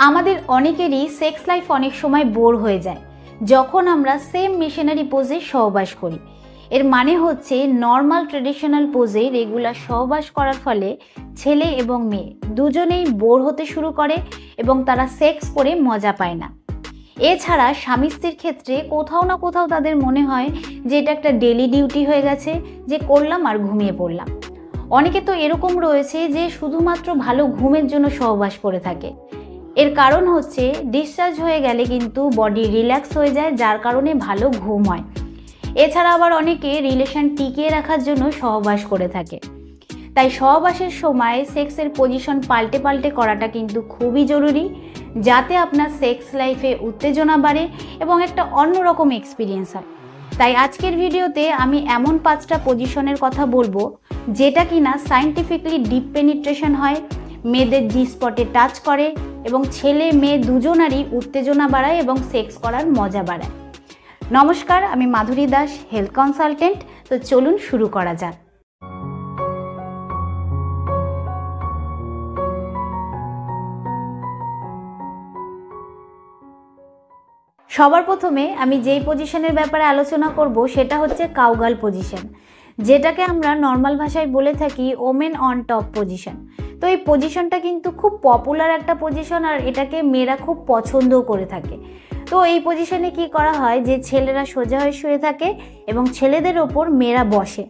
আমাদের অনেকেরই sex life অনেক সময় বোর হয়ে যায় যখন আমরা সেম মিশনারি পোজে সহবাস করি। এর মানে হচ্ছে নর্মাল ট্রেডিশনাল পোজে রেগুলার সহবাস করার ফলে ছেলে এবং মেয়ে দুজনেই বোর হতে শুরু করে এবং তারা সেক্স করে মজা পায় না। এছাড়া স্বামী স্ত্রীর ক্ষেত্রে কোথাও না কোথাও তাদের মনে হয় যে এটা একটা ডেলি ডিউটি হয়ে গেছে, যে করলাম আর ঘুমিয়ে পড়লাম। অনেকে তো এরকম রয়েছে যে শুধুমাত্র ভালো ঘুমের জন্য সহবাস করে থাকে। এর কারণ হচ্ছে ডিসচার্জ হয়ে গেলে কিন্তু বডি রিল্যাক্স হয়ে যায়, যার কারণে ভালো ঘুম হয়। এছাড়া আবার অনেকে রিলেশন টিকিয়ে রাখার জন্য সহবাস করে থাকে। তাই সহবাসের সময় সেক্সের পজিশন পাল্টে পাল্টে করাটা কিন্তু খুবই জরুরি, যাতে আপনার সেক্স লাইফে উত্তেজনা বাড়ে এবং একটা অন্যরকম এক্সপিরিয়েন্স হয়। তাই আজকের ভিডিওতে আমি এমন 5টা পজিশনের কথা বলবো যেটা কিনা সায়েন্টিফিকলি ডিপ পেনিট্রেশন হয়, মেয়েদের জি স্পটে টাচ করে এবং ছেলে মেয়ে দুজনারই উত্তেজনা বাড়ায় এবং সেক্স করার মজা বাড়ায়। নমস্কার, আমি মাধুরী দাস, হেলথ কনসালটেন্ট। তো চলুন শুরু করা যাক। সবার প্রথমে আমি যেই পজিশনের ব্যাপারে আলোচনা করব সেটা হচ্ছে কাউগাল পজিশন, যেটাকে আমরা নর্মাল ভাষায় বলে থাকি ওমেন অন টপ পজিশন। তো এই পজিশনটা কিন্তু খুব পপুলার একটা পজিশন, আর এটাকে মেয়েরা খুব পছন্দও করে থাকে। তো এই পজিশনে কি করা হয় যে ছেলেরা সোজা হয়ে শুয়ে থাকে এবং ছেলেদের ওপর মেয়েরা বসে।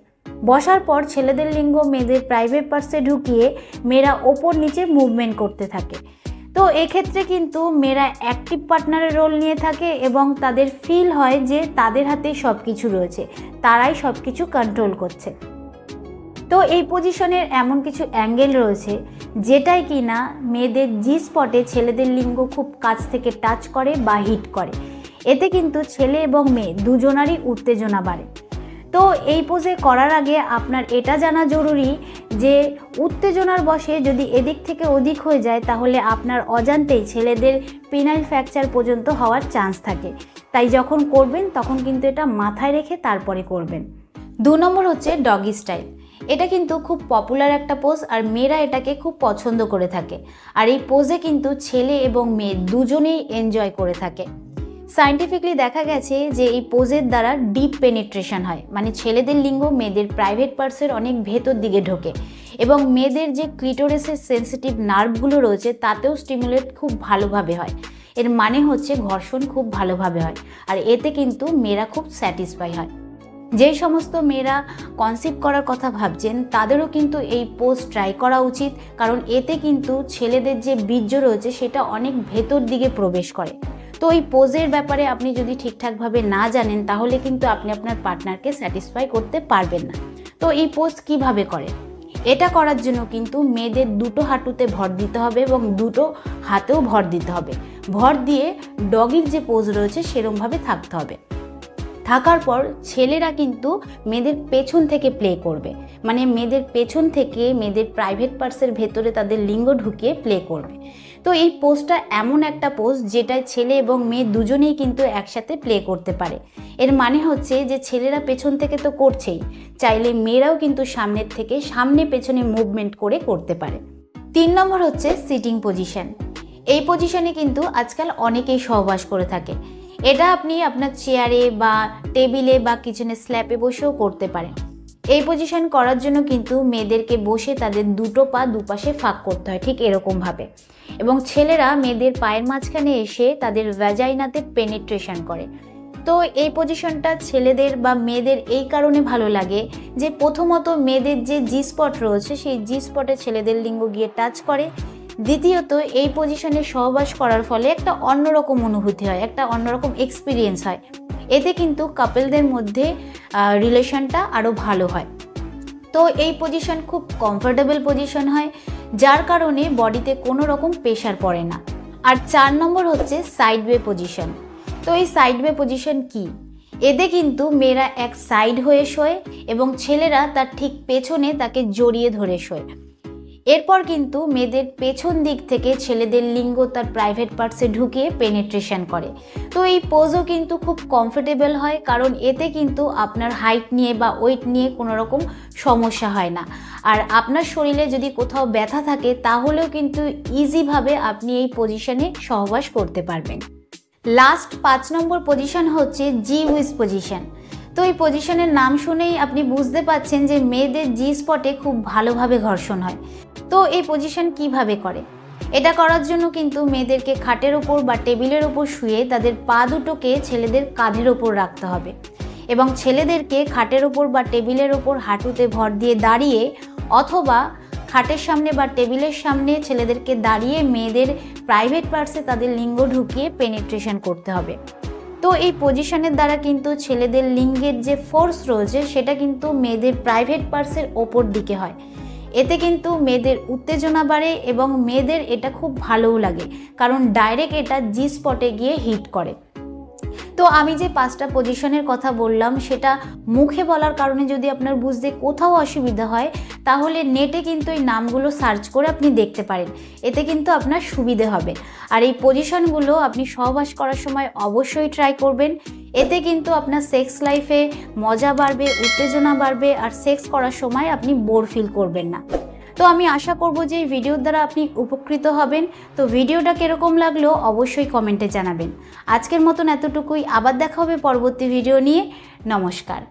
বসার পর ছেলেদের লিঙ্গ মেয়েদের প্রাইভেট পার্টসে ঢুকিয়ে মেয়েরা ওপর নিচে মুভমেন্ট করতে থাকে। তো এক্ষেত্রে কিন্তু মেয়েরা অ্যাক্টিভ পার্টনারের রোল নিয়ে থাকে এবং তাদের ফিল হয় যে তাদের হাতেই সব কিছু রয়েছে, তারাই সব কিছু কন্ট্রোল করছে। তো এই পজিশনের এমন কিছু অ্যাঙ্গেল রয়েছে যেটাই কিনা মেয়েদের জি স্পটে ছেলেদের লিঙ্গ খুব কাছ থেকে টাচ করে বা হিট করে। এতে কিন্তু ছেলে এবং মেয়ে দুজনারই উত্তেজনা বাড়ে। তো এই পোজে করার আগে আপনার এটা জানা জরুরি যে উত্তেজনার বশে যদি এদিক থেকে ওদিক হয়ে যায় তাহলে আপনার অজান্তেই ছেলেদের পিনাইল ফ্র্যাকচার পর্যন্ত হওয়ার চান্স থাকে। তাই যখন করবেন তখন কিন্তু এটা মাথায় রেখে তারপরে করবেন। 2 নম্বর হচ্ছে ডগি স্টাইল। এটা কিন্তু খুব পপুলার একটা পোজ, আর মেয়েরা এটাকে খুব পছন্দ করে থাকে। আর এই পোজে কিন্তু ছেলে এবং মেয়ে দুজনেই এনজয় করে থাকে। সায়েন্টিফিকলি দেখা গেছে যে এই পোজের দ্বারা ডিপ পেনিট্রেশন হয়, মানে ছেলেদের লিঙ্গ মেয়েদের প্রাইভেট পার্টসের অনেক ভেতর দিকে ঢোকে এবং মেয়েদের যে ক্লিটোরিসের সেন্সিটিভ নার্ভগুলো রয়েছে তাতেও স্টিমুলেট খুব ভালোভাবে হয়। এর মানে হচ্ছে ঘর্ষণ খুব ভালোভাবে হয়, আর এতে কিন্তু মেয়েরা খুব স্যাটিসফাই হয়। যেই সমস্ত মেয়েরা কনসিভ করার কথা ভাবছেন তাদেরও কিন্তু এই পোজ ট্রাই করা উচিত, কারণ এতে কিন্তু ছেলেদের যে বীর্য রয়েছে সেটা অনেক ভেতর দিকে প্রবেশ করে। তো এই পোজের ব্যাপারে আপনি যদি ঠিকঠাকভাবে না জানেন তাহলে কিন্তু আপনি আপনার পার্টনারকে স্যাটিসফাই করতে পারবেন না। তো এই পোজ কিভাবে করে? এটা করার জন্য কিন্তু মেয়েদের দুটো হাঁটুতে ভর দিতে হবে এবং দুটো হাতেও ভর দিতে হবে। ভর দিয়ে ডগির যে পোজ রয়েছে সেরকমভাবে থাকতে হবে। থাকার পর ছেলেরা কিন্তু মেয়েদের পেছন থেকে প্লে করবে, মানে মেয়েদের পেছন থেকে মেয়েদের প্রাইভেট পার্টসের ভেতরে তাদের লিঙ্গ ঢুকিয়ে প্লে করবে। তো এই পোজটা এমন একটা পোজ যেটায় ছেলে এবং মেয়ে দুজনেই কিন্তু একসাথে প্লে করতে পারে। এর মানে হচ্ছে যে ছেলেরা পেছন থেকে তো করছেই, চাইলে মেয়েরাও কিন্তু সামনের থেকে সামনে পেছনে মুভমেন্ট করে করতে পারে। 3 নম্বর হচ্ছে সিটিং পজিশন। এই পজিশনে কিন্তু আজকাল অনেকেই সহবাস করে থাকে। এটা আপনি আপনার চেয়ারে বা টেবিলে বা কিচেনের স্ল্যাপে বসেও করতে পারেন। এই পজিশন করার জন্য কিন্তু মেয়েদেরকে বসে তাদের দুটো পা দুপাশে ফাঁক করতে হয় ঠিক এরকমভাবে, এবং ছেলেরা মেয়েদের পায়ের মাঝখানে এসে তাদের ভ্যাজাইনাতে পেনিট্রেশন করে। তো এই পজিশনটা ছেলেদের বা মেয়েদের এই কারণে ভালো লাগে যে প্রথমত মেয়েদের যে জি স্পট রয়েছে সেই জি স্পটে ছেলেদের লিঙ্গ গিয়ে টাচ করে। দ্বিতীয়ত এই পজিশনে সহবাস করার ফলে একটা অন্যরকম অনুভূতি হয়, একটা অন্যরকম এক্সপিরিয়েন্স হয়। এতে কিন্তু কাপলদের মধ্যে রিলেশনটা আরও ভালো হয়। তো এই পজিশন খুব কমফোর্টেবল পজিশন হয়, যার কারণে বডিতে কোনো রকম প্রেশার পড়ে না। আর 4 নম্বর হচ্ছে সাইডওয়ে পজিশন। তো এই সাইডওয়ে পজিশন কি? এতে কিন্তু মেয়েরা এক সাইড হয়ে শোয় এবং ছেলেরা তার ঠিক পেছনে তাকে জড়িয়ে ধরে শোয়। এরপর কিন্তু মেয়েদের পেছন দিক থেকে ছেলেদের লিঙ্গ তার প্রাইভেট পার্টসে ঢুকিয়ে পেনিট্রেশন করে। তো এই পোজও কিন্তু খুব কমফোর্টেবল হয়, কারণ এতে কিন্তু আপনার হাইট নিয়ে বা ওয়েট নিয়ে কোনো রকম সমস্যা হয় না। আর আপনার শরীরে যদি কোথাও ব্যথা থাকে তাহলেও কিন্তু ইজিভাবে আপনি এই পজিশনে সহবাস করতে পারবেন। লাস্ট 5 নম্বর পজিশন হচ্ছে জি উইজ পজিশন। তো এই পজিশনের নাম শুনেই আপনি বুঝতে পাচ্ছেন যে মেয়েদের জি স্পটে খুব ভালোভাবে ঘর্ষণ হয়। তো এই পজিশন কিভাবে করে? এটা করার জন্য কিন্তু মেয়েদেরকে খাটের ওপর বা টেবিলের ওপর শুয়ে তাদের পা দুটোকে ছেলেদের কাঁধের ওপর রাখতে হবে এবং ছেলেদেরকে খাটের ওপর বা টেবিলের ওপর হাঁটুতে ভর দিয়ে দাঁড়িয়ে অথবা খাটের সামনে বা টেবিলের সামনে ছেলেদেরকে দাঁড়িয়ে মেয়েদের প্রাইভেট পার্টসে তাদের লিঙ্গ ঢুকিয়ে পেনিট্রেশন করতে হবে। তো এই পজিশনের দ্বারা কিন্তু ছেলেদের লিঙ্গের যে ফোর্স রয়েছে সেটা কিন্তু মেয়েদের প্রাইভেট পার্টসের ওপর দিকে হয়। এতে কিন্তু মেয়েদের উত্তেজনা বাড়ে এবং মেয়েদের এটা খুব ভালোও লাগে, কারণ ডাইরেক্ট এটা জি স্পটে গিয়ে হিট করে। তো আমি যে 5টা পজিশনের কথা বললাম সেটা মুখে বলার কারণে যদি আপনার বুঝতে কোথাও অসুবিধা হয় তাহলে নেটে কিন্তু এই নামগুলো সার্চ করে আপনি দেখতে পারেন, এতে কিন্তু আপনার সুবিধে হবে। আর এই পজিশনগুলো আপনি সহবাস করার সময় অবশ্যই ট্রাই করবেন, এতে কিন্তু আপনার সেক্স লাইফে মজা বাড়বে, উত্তেজনা বাড়বে আর সেক্স করার সময় আপনি বোর ফিল করবেন না। তো আমি আশা করব যে এই ভিডিওর দ্বারা আপনি উপকৃত হবেন। তো ভিডিওটা কিরকম লাগলো অবশ্যই কমেন্টে জানাবেন। আজকের মতন এতটুকুই, আবার দেখা হবে পরবর্তী ভিডিও নিয়ে। নমস্কার।